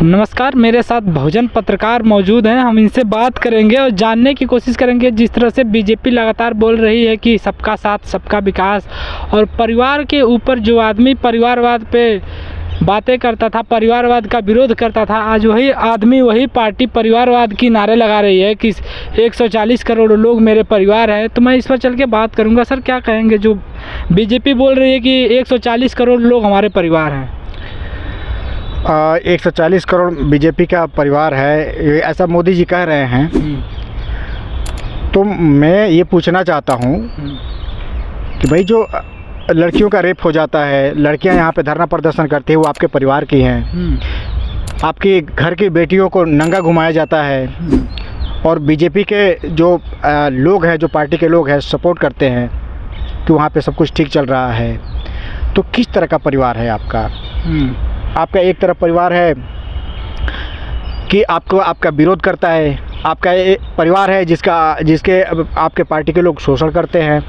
नमस्कार, मेरे साथ बहुजन पत्रकार मौजूद हैं। हम इनसे बात करेंगे और जानने की कोशिश करेंगे जिस तरह से बीजेपी लगातार बोल रही है कि सबका साथ सबका विकास, और परिवार के ऊपर जो आदमी परिवारवाद पे बातें करता था, परिवारवाद का विरोध करता था, आज वही आदमी वही पार्टी परिवारवाद की नारे लगा रही है कि 140 करोड़ लोग मेरे परिवार हैं। तो मैं इस पर चल के बात करूँगा। सर, क्या कहेंगे जो बीजेपी बोल रही है कि 140 करोड़ लोग हमारे परिवार हैं? 140 करोड़ बीजेपी का परिवार है, ऐसा मोदी जी कह रहे हैं। तो मैं ये पूछना चाहता हूँ कि भाई जो लड़कियों का रेप हो जाता है, लड़कियाँ यहाँ पे धरना प्रदर्शन करती है, वो आपके परिवार की हैं। आपके घर की बेटियों को नंगा घुमाया जाता है, और बीजेपी के जो लोग हैं, जो पार्टी के लोग हैं, सपोर्ट करते हैं कि वहाँ पे सब कुछ ठीक चल रहा है। तो किस तरह का परिवार है आपका? आपका एक तरफ परिवार है कि आपका विरोध करता है, आपका एक परिवार है जिसके आपके पार्टी के लोग शोषण करते हैं,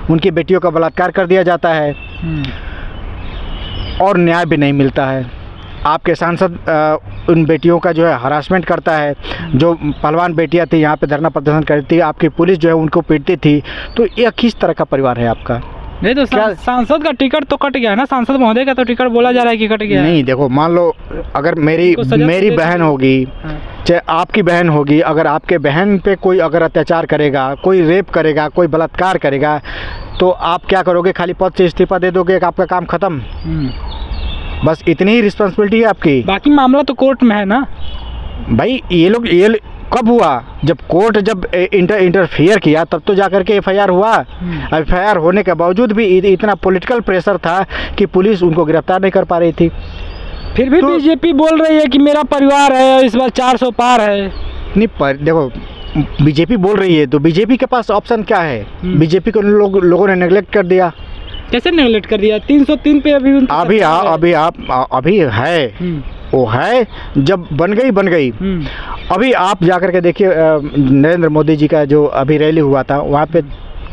उनकी बेटियों का बलात्कार कर दिया जाता है और न्याय भी नहीं मिलता है। आपके सांसद उन बेटियों का जो है हरासमेंट करता है। जो पहलवान बेटियां थी यहाँ पे धरना प्रदर्शन करती थी, आपकी पुलिस जो है उनको पीटती थी। तो यह किस तरह का परिवार है आपका? नहीं तो सांसद का टिकट तो कट गया है ना, सांसद महोदय का तो टिकट बोला जा रहा है कि कट गया है। नहीं, देखो, मान लो अगर मेरी बहन होगी, चाहे आपकी बहन होगी, अगर आपके बहन पे कोई अगर अत्याचार करेगा, कोई रेप करेगा, कोई बलात्कार करेगा, तो आप क्या करोगे? खाली पद से इस्तीफा दे दोगे कि आपका काम खत्म? बस इतनी ही रिस्पॉन्सिबिलिटी है आपकी। बाकी मामला तो कोर्ट में है ना भाई। ये कब हुआ? जब कोर्ट इंटरफियर किया तब तो जाकर के एफआईआर हुआ। एफआईआर होने के बावजूद भी इतना पॉलिटिकल प्रेशर था कि पुलिस उनको गिरफ्तार नहीं कर पा रही थी। फिर भी बीजेपी बोल रही है कि मेरा परिवार है, इस बार 400 पार है। नहीं, देखो, बीजेपी बोल रही है तो बीजेपी के पास ऑप्शन क्या है? बीजेपी को लोगों ने नेगलेक्ट कर दिया। कैसे नेगलेक्ट कर दिया? 303 पे अभी है, वो है, जब बन गई। अभी आप जाकर के देखिए, नरेंद्र मोदी जी का जो अभी रैली हुआ था, वहाँ पे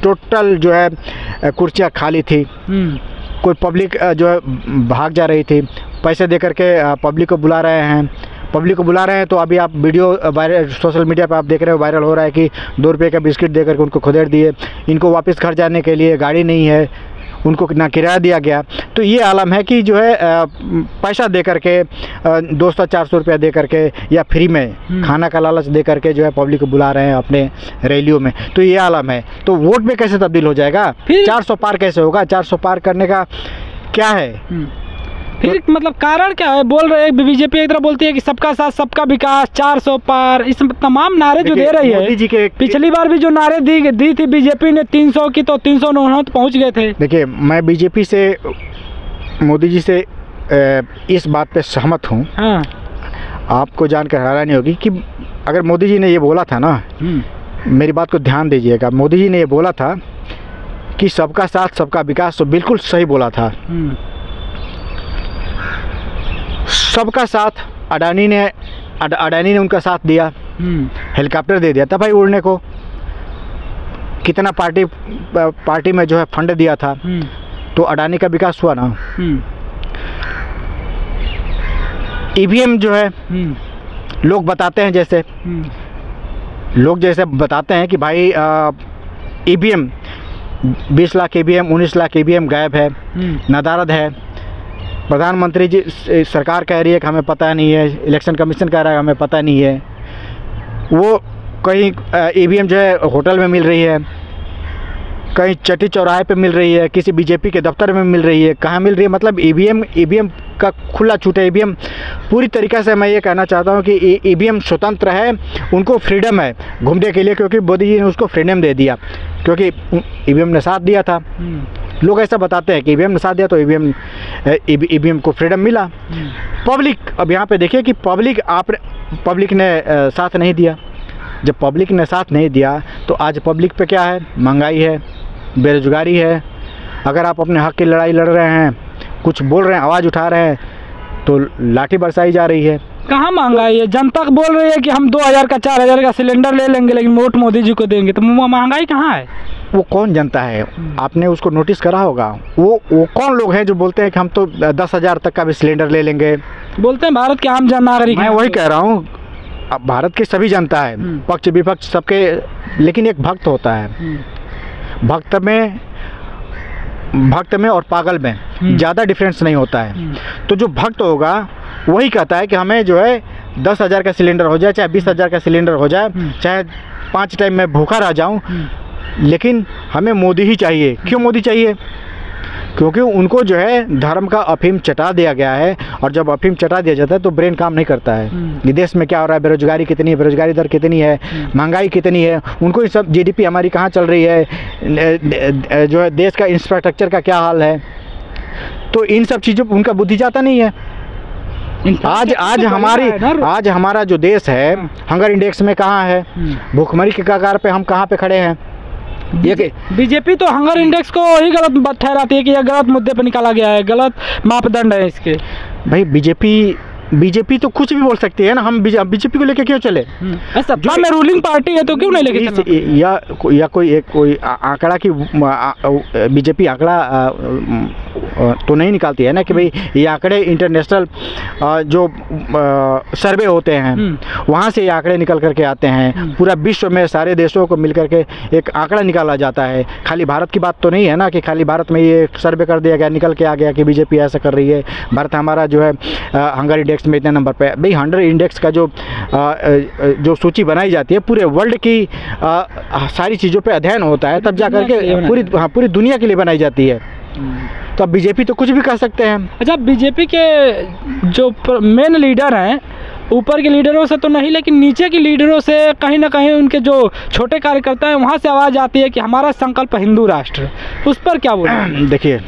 टोटल जो है कुर्सियाँ खाली थी। कोई पब्लिक जो है भाग जा रही थी। पैसे दे करके पब्लिक को बुला रहे हैं। तो अभी आप वीडियो वायरल सोशल मीडिया पे आप देख रहे हो, वायरल हो रहा है कि 2 रुपये का बिस्किट दे करके उनको खदेड़ दिए। इनको वापस घर जाने के लिए गाड़ी नहीं है, उनको ना किराया दिया गया। तो ये आलम है कि जो है पैसा दे करके 200-400 रुपया दे करके या फ्री में खाना का लालच दे करके जो है पब्लिक को बुला रहे हैं अपने रैलियों में। तो ये आलम है। तो वोट में कैसे तब्दील हो जाएगा? 400 पार कैसे होगा? 400 पार करने का क्या है? फिर मतलब कारण क्या है? बोल रहे हैं बीजेपी एक तरह बोलती है कि सबका साथ सबका विकास, 400 पार, इस तमाम नारे जो दे रही है। मोदी जी के पिछली बार भी जो नारे दी थी बीजेपी ने 300 की, तो 309 पहुंच गए थे। देखिए, मैं बीजेपी से, मोदी जी से इस बात पे सहमत हूँ। हाँ। आपको जानकर हैरानी होगी कि अगर मोदी जी ने ये बोला था ना, मेरी बात को ध्यान दीजिएगा, मोदी जी ने ये बोला था कि सबका साथ सबका विकास, तो बिल्कुल सही बोला था। सबका साथ अडानी ने उनका साथ दिया, हेलीकॉप्टर दे दिया था भाई उड़ने को। कितना पार्टी में जो है फंड दिया था, तो अडानी का विकास हुआ ना। ईवीएम जो है, लोग बताते हैं जैसे बताते हैं कि भाई EVM 20 lakh EVM, 19 lakh EVM गायब है, नदारद है। प्रधानमंत्री जी, सरकार कह रही है कि हमें पता नहीं है, इलेक्शन कमीशन कह रहा है हमें पता नहीं है। वो कहीं ईवीएम जो है होटल में मिल रही है, कहीं चट्टी चौराहे पे मिल रही है, किसी बीजेपी के दफ्तर में मिल रही है। कहाँ मिल रही है? मतलब ईवीएम का खुला छूट है। ईवीएम पूरी तरीक़े से, मैं ये कहना चाहता हूँ कि ईवीएम स्वतंत्र है, उनको फ्रीडम है घूमने के लिए, क्योंकि मोदी जी ने उसको फ्रीडम दे दिया, क्योंकि ईवीएम ने साथ दिया था। लोग ऐसा बताते हैं कि ईवीएम ने साथ दिया तो ईवीएम को फ्रीडम मिला। पब्लिक, अब यहाँ पे देखिए कि पब्लिक ने साथ नहीं दिया। जब पब्लिक ने साथ नहीं दिया तो आज पब्लिक पे क्या है? महंगाई है, बेरोजगारी है। अगर आप अपने हक की लड़ाई लड़ रहे हैं, कुछ बोल रहे हैं, आवाज़ उठा रहे हैं, तो लाठी बरसाई जा रही है। कहाँ महंगाई है? जनता बोल रही है कि हम 2000 का 4000 का सिलेंडर ले लेंगे, लेकिन वोट मोदी जी को देंगे। तो महंगाई कहाँ है? वो कौन जनता है? आपने उसको नोटिस करा होगा। वो कौन लोग हैं जो बोलते हैं कि हम तो 10,000 तक का भी सिलेंडर ले लेंगे, बोलते हैं भारत के आम जन नागरिक मैं हैं। वही कह रहा हूँ, अब भारत की सभी जनता है, पक्ष विपक्ष सबके, लेकिन एक भक्त होता है। भक्त में और पागल में ज़्यादा डिफरेंस नहीं होता है। तो जो भक्त होगा वही कहता है कि हमें जो है 10,000 का सिलेंडर हो जाए, चाहे 20,000 का सिलेंडर हो जाए, चाहे 5 टाइम मैं भूखा रह जाऊं, लेकिन हमें मोदी ही चाहिए। क्यों मोदी चाहिए? क्योंकि उनको जो है धर्म का अफीम चटा दिया गया है, और जब अफीम चटा दिया जाता है तो ब्रेन काम नहीं करता है। ये देश में क्या हो रहा है, बेरोजगारी कितनी है, बेरोजगारी दर कितनी है, महंगाई कितनी है, उनको ये सब, जीडीपी हमारी कहाँ चल रही है, जो है देश का इंफ्रास्ट्रक्चर का क्या हाल है, तो इन सब चीज़ों पर उनका बुद्धि जाता नहीं है। आज हमारा जो देश है हंगर इंडेक्स में कहाँ है, भूखमरी के कगार पे हम कहाँ पे खड़े हैं। ये बीजेपी तो हंगर इंडेक्स को ही गलत ठहराती है कि यह गलत मुद्दे पर निकाला गया है, गलत मापदंड है इसके। भाई बीजेपी तो कुछ भी बोल सकती है ना, हम बीजेपी को लेके क्यों चले? सत्ता में रूलिंग पार्टी है तो क्यों नहीं लेके चलना? या कोई आंकड़ा की बीजेपी आंकड़ा तो नहीं निकालती है ना कि भाई ये आंकड़े इंटरनेशनल जो सर्वे होते हैं वहाँ से ये आंकड़े निकल करके आते हैं। पूरा विश्व में सारे देशों को मिल करके एक आंकड़ा निकाला जाता है। खाली भारत की बात तो नहीं है ना कि खाली भारत में ये सर्वे कर दिया गया, निकल के आ गया कि बीजेपी ऐसा कर रही है। भारत हमारा जो है हंगर इंडेक्स में इतने नंबर पे। भाई हंगर इंडेक्स का जो सूची बनाई जाती है पूरे वर्ल्ड की सारी चीज़ों पे अध्ययन होता है, तब जा करके पूरी दुनिया के लिए बनाई जाती है। तो अब बीजेपी तो कुछ भी कर सकते हैं। अच्छा, बीजेपी के जो मेन लीडर हैं, ऊपर के लीडरों से तो नहीं लेकिन नीचे के लीडरों से कहीं ना कहीं उनके जो छोटे कार्यकर्ता हैं वहाँ से आवाज़ आती है कि हमारा संकल्प हिंदू राष्ट्र, उस पर क्या बोलें? देखिए,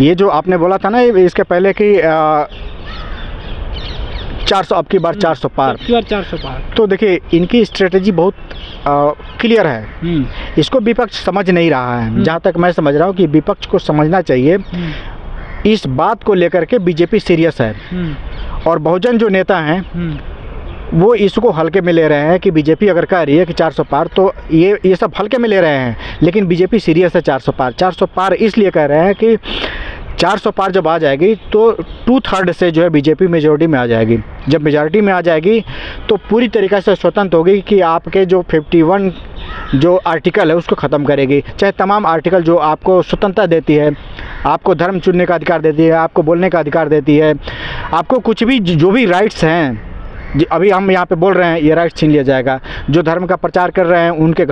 ये जो आपने बोला था ना इसके पहले कि 400 अब की बार 400 पार, 400 पार, तो देखिए इनकी स्ट्रेटजी बहुत क्लियर है। इसको विपक्ष समझ नहीं रहा है। जहाँ तक मैं समझ रहा हूँ कि विपक्ष को समझना चाहिए, इस बात को लेकर के बीजेपी सीरियस है, और बहुजन जो नेता हैं वो इसको हल्के में ले रहे हैं कि बीजेपी अगर कह रही है कि 400 पार, तो ये सब हल्के में ले रहे हैं, लेकिन बीजेपी सीरियस है 400 पार। 400 पार इसलिए कह रहे हैं कि 400 पार जब आ जाएगी तो 2/3 से जो है बीजेपी मेजॉरिटी में आ जाएगी। जब मेजॉरिटी में आ जाएगी तो पूरी तरीक़े से स्वतंत्र होगी कि आपके जो 51 जो आर्टिकल है उसको ख़त्म करेगी। चाहे तमाम आर्टिकल जो आपको स्वतंत्रता देती है, आपको धर्म चुनने का अधिकार देती है, आपको बोलने का अधिकार देती है, आपको कुछ भी जो भी राइट्स हैं अभी हम यहाँ पे बोल रहे हैं, ये राइट छीन लिया जाएगा। जो धर्म का प्रचार कर रहे हैं उनके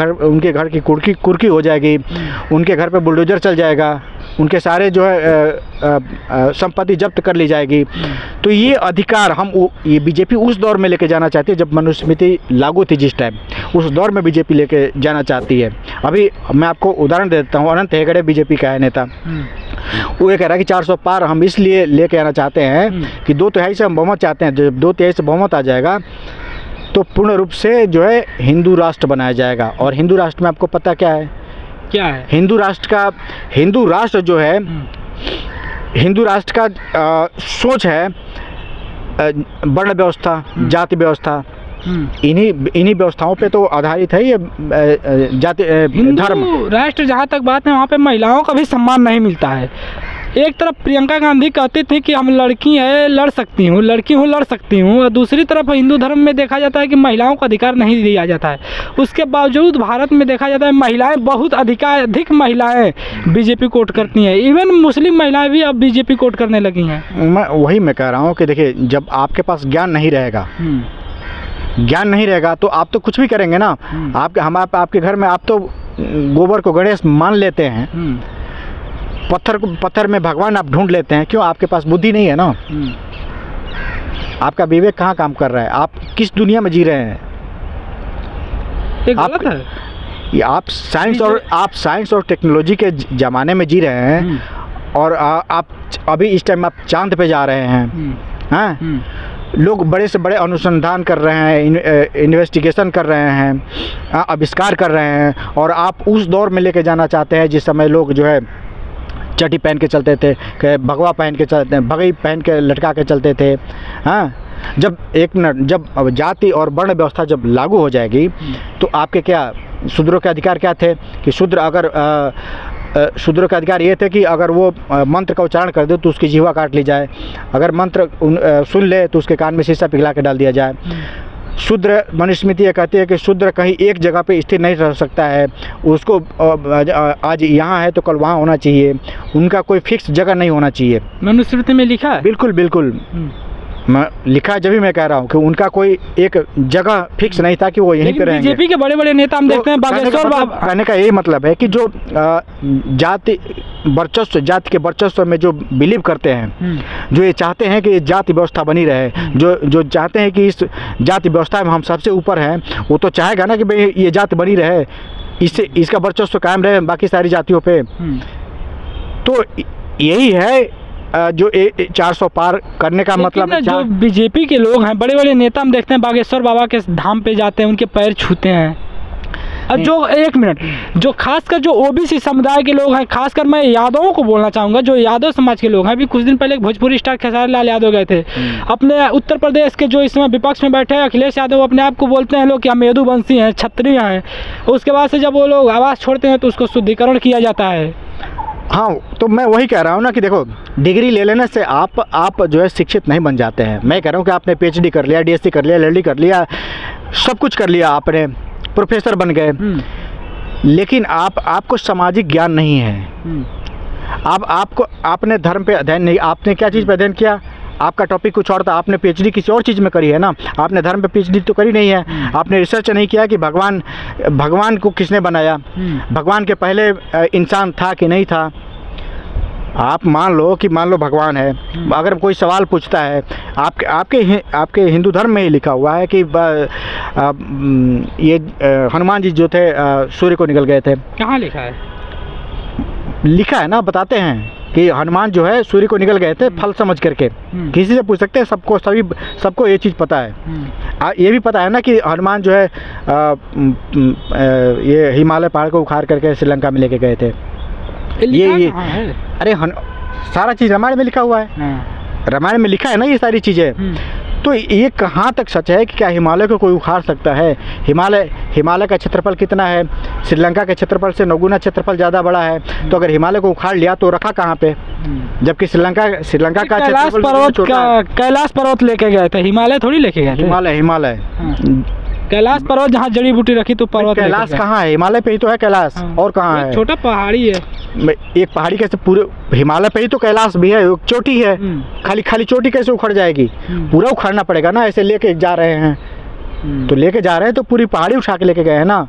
घर की कुर्की हो जाएगी, उनके घर पे बुलडोजर चल जाएगा, उनके सारे जो है संपत्ति जब्त कर ली जाएगी। तो ये अधिकार ये बीजेपी उस दौर में लेके जाना चाहती है जब मनुस्मृति लागू थी, जिस टाइम उस दौर में बीजेपी लेके जाना चाहती है। अभी मैं आपको उदाहरण दे देता हूँ। अनंत हेगड़े बीजेपी का है नेता, वो ये कह रहा है कि 400 पार हम इसलिए लेके आना चाहते हैं कि 2/3 से हम बहुमत चाहते हैं। जब 2/3 से बहुमत आ जाएगा तो पूर्ण रूप से जो है हिंदू राष्ट्र बनाया जाएगा। और हिंदू राष्ट्र में आपको पता क्या है? हिंदू राष्ट्र जो है, हिंदू राष्ट्र का सोच है वर्ण व्यवस्था, जाति व्यवस्था, इन्हीं व्यवस्थाओं पे तो आधारित है ये जाति धर्म। राष्ट्र जहाँ तक बात है वहाँ पे महिलाओं का भी सम्मान नहीं मिलता है। एक तरफ प्रियंका गांधी कहती थी कि हम लड़की है, लड़ सकती हूँ, लड़ सकती हूँ, और दूसरी तरफ हिंदू धर्म में देखा जाता है कि महिलाओं को अधिकार नहीं दिया जाता है। उसके बावजूद भारत में देखा जाता है महिलाएं बहुत अधिक महिलाएं बीजेपी कोट करती हैं। इवन मुस्लिम महिलाएं भी अब बीजेपी कोट करने लगी हैं। मैं कह रहा हूँ कि देखिए, जब आपके पास ज्ञान नहीं रहेगा तो आप तो कुछ भी करेंगे ना। आपके घर में आप तो गोबर को गणेश मान लेते हैं, पत्थर में भगवान आप ढूंढ लेते हैं। क्यों? आपके पास बुद्धि नहीं है ना। आपका विवेक कहाँ काम कर रहा है? आप किस दुनिया में जी रहे हैं? ये गलत है। आप साइंस और टेक्नोलॉजी के ज़माने में जी रहे हैं, और आप अभी इस टाइम आप चांद पे जा रहे हैं। हाँ, लोग बड़े से बड़े अनुसंधान कर रहे हैं, इन्वेस्टिगेशन कर रहे हैं, आविष्कार कर रहे हैं, और आप उस दौर में लेके जाना चाहते हैं जिस समय लोग जो है चटी पहन के चलते थे, भगवा पहन के चलते, भगई पहन के लटका के चलते थे। हाँ, जब जब जाति और वर्ण व्यवस्था जब लागू हो जाएगी तो आपके क्या शूद्रों के अधिकार क्या थे कि शूद्र अगर शूद्र का अधिकार ये थे कि अगर वो मंत्र का उच्चारण कर दे तो उसकी जीवा काट ली जाए, अगर मंत्र सुन ले तो उसके कान में शीशा पिघला के डाल दिया जाए। शूद्र, मनुस्मृति ये कहती है कि शूद्र कहीं एक जगह पे स्थिर नहीं रह सकता है, उसको आज यहाँ है तो कल वहाँ होना चाहिए, उनका कोई फिक्स जगह नहीं होना चाहिए। मनुस्मृति में लिखा है? बिल्कुल बिल्कुल लिखा है, जब भी मैं कह रहा हूँ कि उनका कोई एक जगह फिक्स नहीं था कि वो यहीं पे रहेंगे। बीजेपी के बड़े बड़े नेता हम देखते हैं बागेश्वर कहने का यही मतलब है कि जो जाति वर्चस्व, जाति के वर्चस्व में जो बिलीव करते हैं, जो ये चाहते हैं कि जाति व्यवस्था बनी रहे, जो चाहते हैं कि इस जाति व्यवस्था में हम सबसे ऊपर हैं, वो तो चाहेगा ना कि भाई ये जाति बनी रहे, इससे इसका वर्चस्व कायम रहे बाकी सारी जातियों पे। तो यही है जो 400 पार करने का मतलब है। जो बीजेपी के लोग हैं, बड़े बड़े नेता हम देखते हैं बागेश्वर बाबा के धाम पे जाते हैं, उनके पैर छूते हैं। और जो एक मिनट, जो खासकर जो ओबीसी समुदाय के लोग हैं, खासकर मैं यादवों को बोलना चाहूँगा, जो यादव समाज के लोग हैं, अभी कुछ दिन पहले भोजपुरी स्टार खेसारी लाल यादव गए थे अपने उत्तर प्रदेश के, जो इस समय विपक्ष में बैठे हैं अखिलेश यादव, अपने आप को बोलते हैं लोग कि हम यदुवंशी हैं, क्षत्रिय हैं। उसके बाद से जब वो लोग आवाज़ छोड़ते हैं तो उसको शुद्धिकरण किया जाता है। हाँ, तो मैं वही कह रहा हूँ ना कि देखो, डिग्री ले लेने से आप जो है शिक्षित नहीं बन जाते हैं। मैं कह रहा हूँ कि आपने PhD कर लिया, DSc कर लिया, LLD कर लिया, सब कुछ कर लिया, आपने प्रोफेसर बन गए, लेकिन आपको सामाजिक ज्ञान नहीं है। आपने धर्म पे अध्ययन नहीं, आपने क्या चीज़ पे अध्ययन किया, आपका टॉपिक कुछ और था, आपने PhD किसी और चीज़ में करी है ना, आपने धर्म पे PhD तो करी नहीं है। आपने रिसर्च नहीं किया कि भगवान को किसने बनाया, भगवान के पहले इंसान था कि नहीं था। आप मान लो भगवान है, अगर कोई सवाल पूछता है, आपके हिंदू धर्म में ही लिखा हुआ है कि ये हनुमान जी जो थे सूर्य को निकल गए थे। कहाँ लिखा है? लिखा है ना, बताते हैं कि हनुमान जो है सूर्य को निकल गए थे फल समझ करके। किसी से पूछ सकते हैं, सबको ये चीज़ पता है। ये भी पता है ना कि हनुमान जो है ये हिमालय पहाड़ को उखाड़ करके श्रीलंका में लेके गए थे। ये अरे सारा चीज़ रामायण में लिखा हुआ है, रामायण में लिखा है ना ये सारी चीज़ें। तो ये कहाँ तक सच है कि क्या हिमालय को कोई उखाड़ सकता है? हिमालय का क्षेत्रफल कितना है? श्रीलंका के क्षेत्रफल से 9 गुना क्षेत्रफल ज़्यादा बड़ा है। तो अगर हिमालय को उखाड़ लिया तो रखा कहाँ पे? जबकि श्रीलंका का कैलाश पर्वत लेके गए थे, हिमालय थोड़ी लेके गए थे। हिमालय कैलाश पर्वत जहाँ जड़ी बूटी रखी तो पर्वत। कैलाश कहाँ है? हिमालय पे ही तो है कैलाश। और कहाँ है? छोटा पहाड़ी है। एक पहाड़ी कैसे पूरे हिमालय पे ही तो कैलाश भी है, चोटी है। खाली चोटी कैसे उखड़ जाएगी? पूरा उखाड़ना पड़ेगा ना। ऐसे लेके जा रहे हैं तो लेके जा रहे हैं तो पूरी पहाड़ी उठा के लेके गए हैं ना।